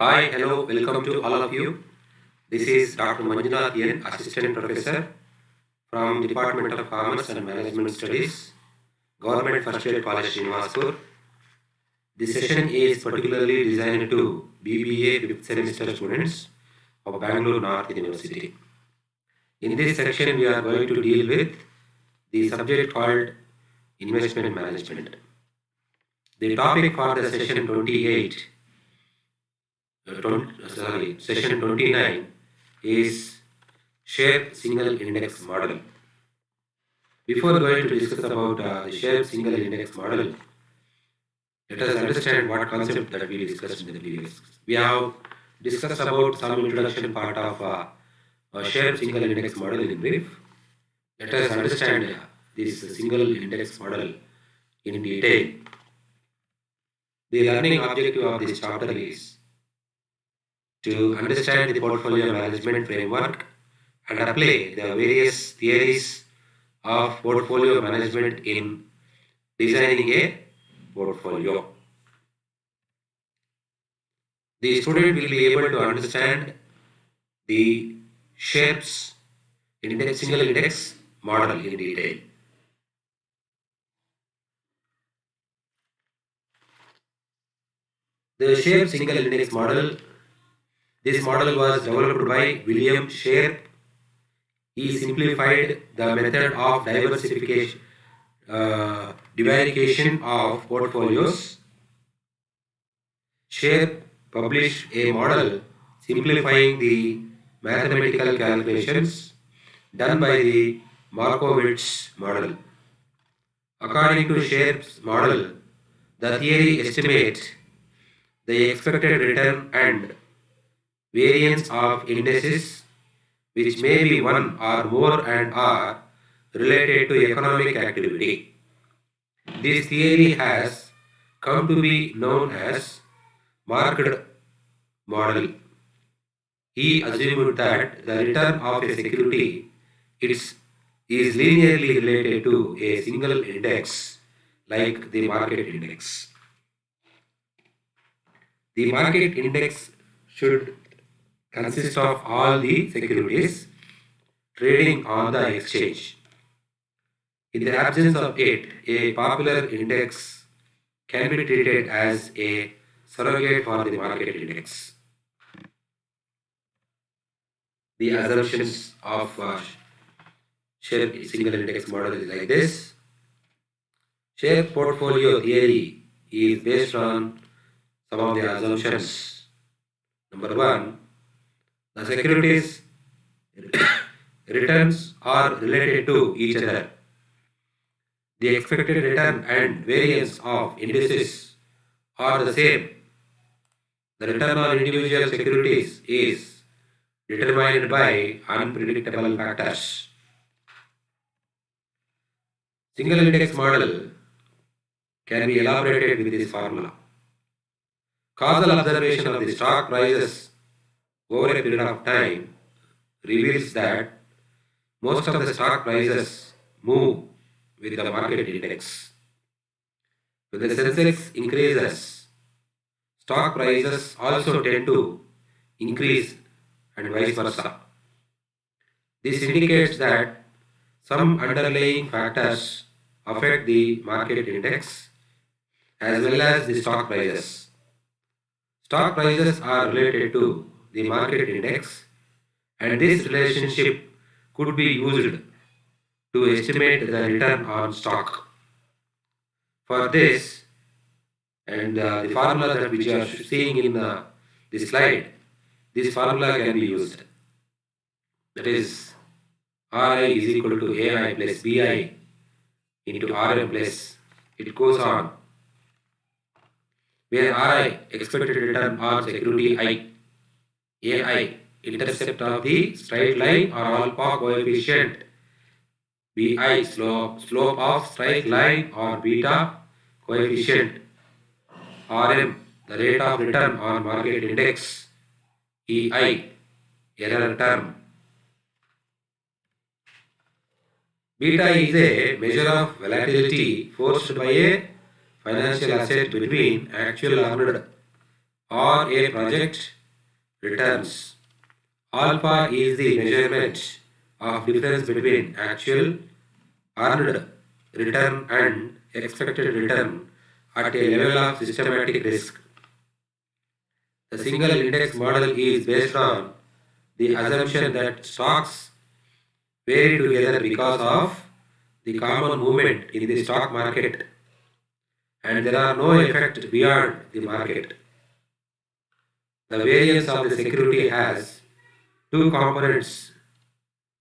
Hi, hello, welcome to all of you. This is Dr. Manjunath N, Assistant Professor from Department of Commerce and Management Studies, Government First Aid College, Srinivaspur. This session is particularly designed to BBA 5th semester students of Bangalore North University. In this section, we are going to deal with the subject called Investment Management. The topic for the session 28 session 29 is share single index model. Before going to discuss about the share single index model, let us understand what concept that we discussed in the previous. We have discussed about some introduction part of share single index model in brief. Let us understand this single index model in detail. The learning objective of this chapter is to understand the portfolio management framework and apply the various theories of portfolio management in designing a portfolio. The student will be able to understand the shapes single index model in detail. The shape single index model. This model was developed by William Sharpe. He simplified the method of divarication of portfolios. Sharpe published a model simplifying the mathematical calculations done by the Markowitz model. According to Sharpe's model, the theory estimates the expected return and variance of indices which may be one or more and are related to economic activity. This theory has come to be known as marked model. He assumed that the return of a security is linearly related to a single index like the market index. The market index should consist of all the securities trading on the exchange. In the absence of it, a popular index can be treated as a surrogate for the market index. The assumptions of share single index model is like this. Share portfolio theory is based on some of the assumptions. Number one, the securities returns are related to each other. The expected return and variance of indices are the same. The return on individual securities is determined by unpredictable factors. Single index model can be elaborated with this formula. Causal observation of the stock prices over a period of time reveals that most of the stock prices move with the market index. When the Sensex increases, stock prices also tend to increase and vice versa. This indicates that some underlying factors affect the market index as well as the stock prices. Stock prices are related to the market index, and this relationship could be used to estimate the return on stock. For this, and the formula that which you are seeing in this slide, this formula can be used. That is, Ri is equal to Ai plus Bi into Rm plus, it goes on, where Ri expected return on security I, Ai intercept of the straight line or alpha coefficient, Bi slope of straight line or beta coefficient, Rm the rate of return on market index, Ei error term. Beta is a measure of volatility forced by a financial asset between actual earned or a project returns. Alpha is the measurement of difference between actual earned return and expected return at a level of systematic risk. The single index model is based on the assumption that stocks vary together because of the common movement in the stock market and there are no effects beyond the market. The variance of the security has two components,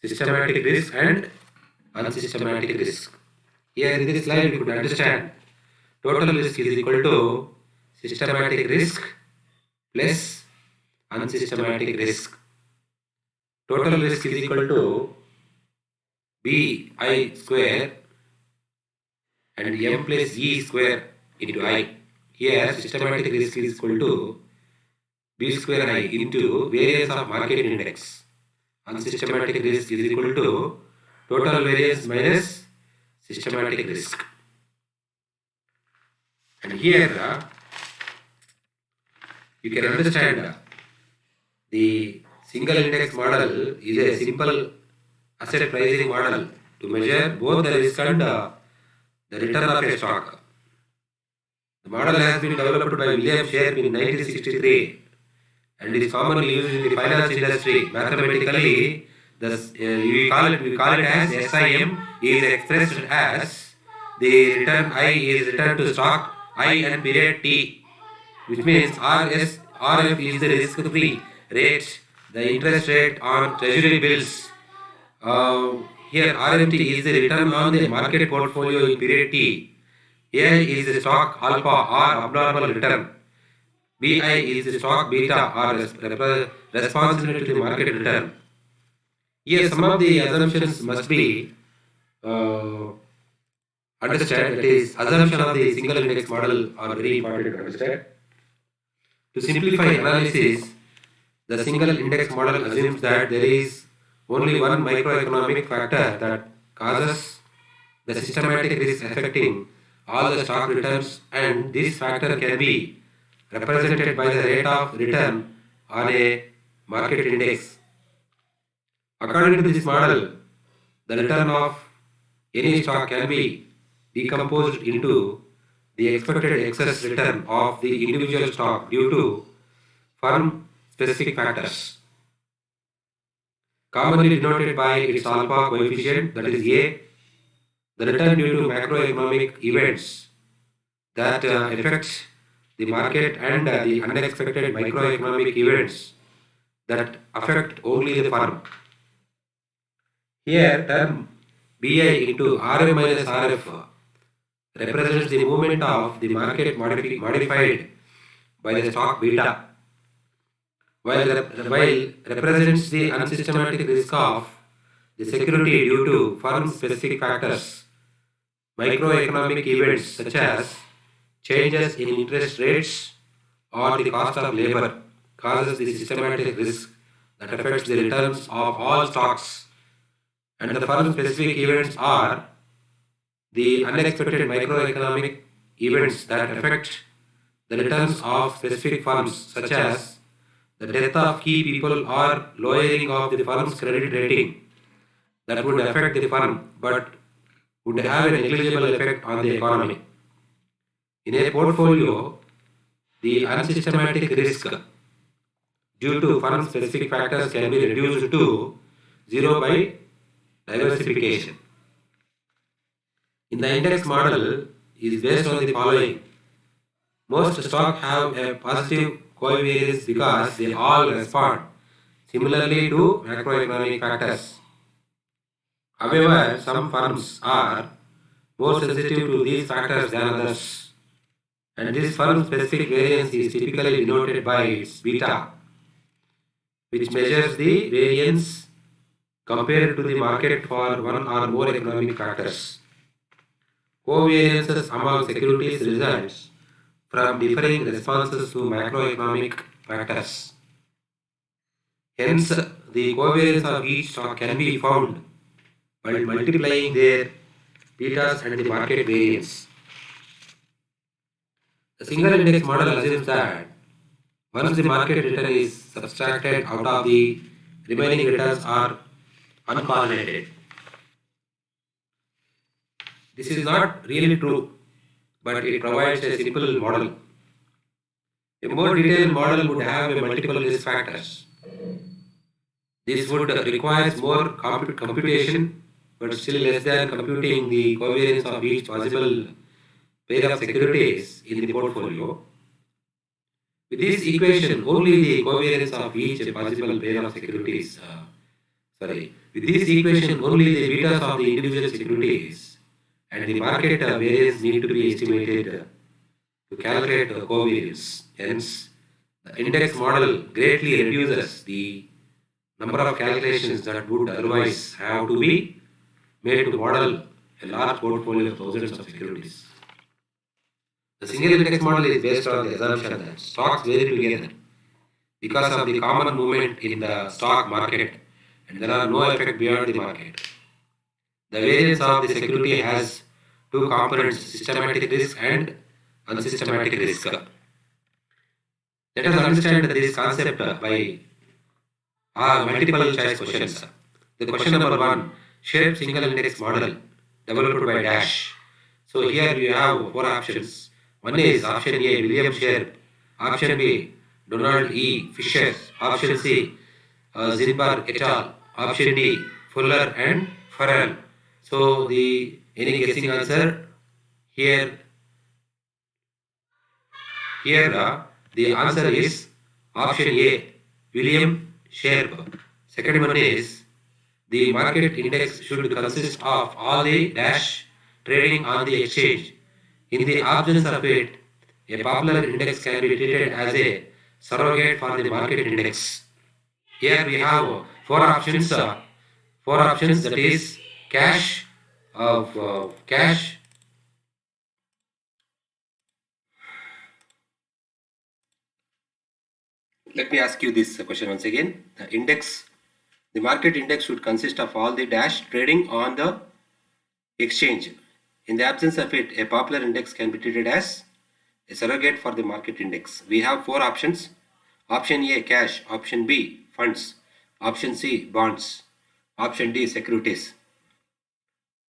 systematic risk and unsystematic risk. Here in this slide we could understand total risk is equal to systematic risk plus unsystematic risk. Total risk is equal to bi square and m plus e square into I. Here systematic risk is equal to b square I into variance of market index. Unsystematic risk is equal to total variance minus systematic risk. And here you can understand the single index model is a simple asset pricing model to measure both the risk and the return of a stock. The model has been developed by William Sharpe in 1963 and is commonly used in the finance industry. Mathematically, we call it as SIM is expressed as the return I is return to stock I and period T, which means RF is the risk-free rate, the interest rate on treasury bills. Here RMT is the return on the market portfolio in period T. A is the stock alpha or abnormal return. BI is the stock beta or responsible to the market return. Here some of the assumptions must be understood. That is, assumption of the single index model are very important to understand. To simplify analysis, the single index model assumes that there is only one microeconomic factor that causes the systematic risk affecting all the stock returns, and this factor can be represented by the rate of return on a market index. According to this model, the return of any stock can be decomposed into the expected excess return of the individual stock due to firm specific factors, commonly denoted by its alpha coefficient, that is A, the return due to macroeconomic events that affect the market, and the unexpected microeconomic events that affect only the firm. Here term BI into RM minus RF represents the movement of the market modified by the stock beta, while represents the unsystematic risk of the security due to firm specific factors. Microeconomic events such as changes in interest rates or the cost of labor causes the systematic risk that affects the returns of all stocks, and the firm specific events are the unexpected microeconomic events that affect the returns of specific firms, such as the death of key people or lowering of the firm's credit rating, that would affect the firm but would have a negligible effect on the economy. In a portfolio, the unsystematic risk due to firm specific factors can be reduced to zero by diversification. In the index model is based on the following. Most stocks have a positive covariance because they all respond similarly to macroeconomic factors. However, some firms are more sensitive to these factors than others, and this firm-specific variance is typically denoted by its beta, which measures the variance compared to the market for one or more economic factors. Covariances among securities results from differing responses to macroeconomic factors. Hence, the covariance of each stock can be found by multiplying their betas and the market variance. The single index model assumes that Once the market return is subtracted out of the remaining returns are uncorrelated. This is not really true, but it provides a simple model. A more detailed model would have a multiple risk factors. This would require more computation, but still less than computing the covariance of each possible pair of securities in the portfolio. With this equation, only the covariance of each possible pair of securities, with this equation, only the betas of the individual securities and the market variance need to be estimated to calculate the covariance. Hence, the index model greatly reduces the number of calculations that would otherwise have to be made to model a large portfolio of thousands of securities. The single index model is based on the assumption that stocks vary together because of the common movement in the stock market and there are no effects beyond the market. The variance of the security has two components, systematic risk and unsystematic risk. Let us understand this concept by multiple choice questions. The question number 1, shared single index model developed by Dash. So here we have 4 options. One is option A, William Sharpe. Option B, Donald E. Fisher. Option C, Zinberg et al. Option D, Fuller and Farrell. So any guessing answer here? The answer is option A, William Sharpe. Second one is the market index should consist of all the dash trading on the exchange. In the absence of it, a popular index can be treated as a surrogate for the market index. Here we have 4 options. That is cash cash. Let me ask you this question once again. The market index should consist of all the dash trading on the exchange. In the absence of it, a popular index can be treated as a surrogate for the market index. We have 4 options. Option A, cash. Option B, funds. Option C, bonds. Option D, securities.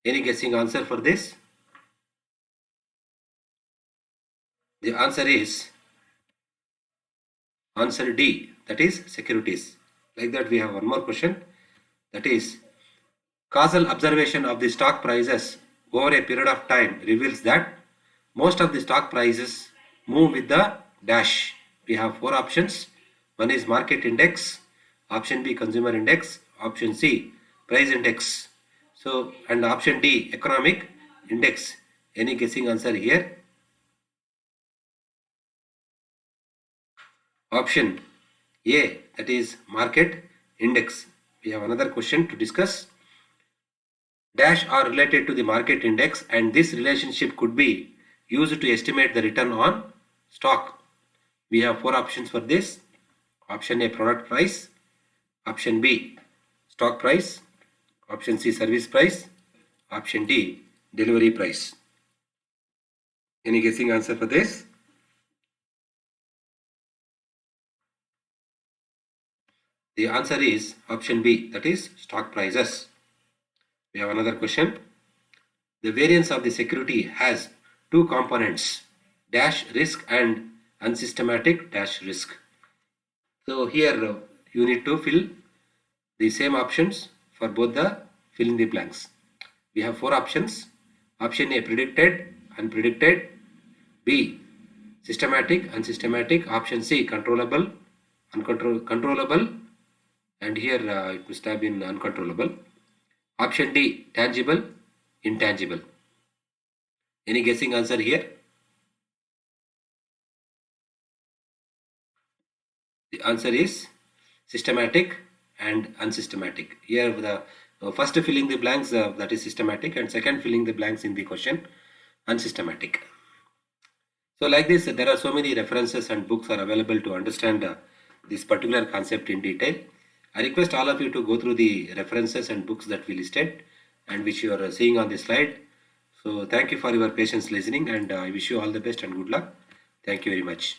Any guessing answer for this? The answer is answer D, that is securities. Like that, we have one more question, that is causal observation of the stock prices over a period of time reveals that most of the stock prices move with the dash. We have 4 options. One is market index, option B consumer index, option C price index, so and option D economic index. Any guessing answer here? Option A, that is market index. We have another question to discuss. Dash are related to the market index and this relationship could be used to estimate the return on stock. We have 4 options for this. Option A, product price. Option B, stock price. Option C, service price. Option D, delivery price. Any guessing answer for this? The answer is option B, that is stock prices. We have another question. The variance of the security has 2 components, dash risk and unsystematic dash risk. So here you need to fill the same options for both the fill in the blanks. We have 4 options. Option A, predicted, unpredicted. B, systematic, unsystematic. Option C, controllable, controllable. And here it must have been uncontrollable. Option D, tangible, intangible. Any guessing answer here? The answer is systematic and unsystematic. Here the first filling the blanks that is systematic and second filling the blanks in the question unsystematic. So like this, there are so many references and books are available to understand this particular concept in detail. I request all of you to go through the references and books that we listed and which you are seeing on the slide. So thank you for your patience listening and I wish you all the best and good luck. Thank you very much.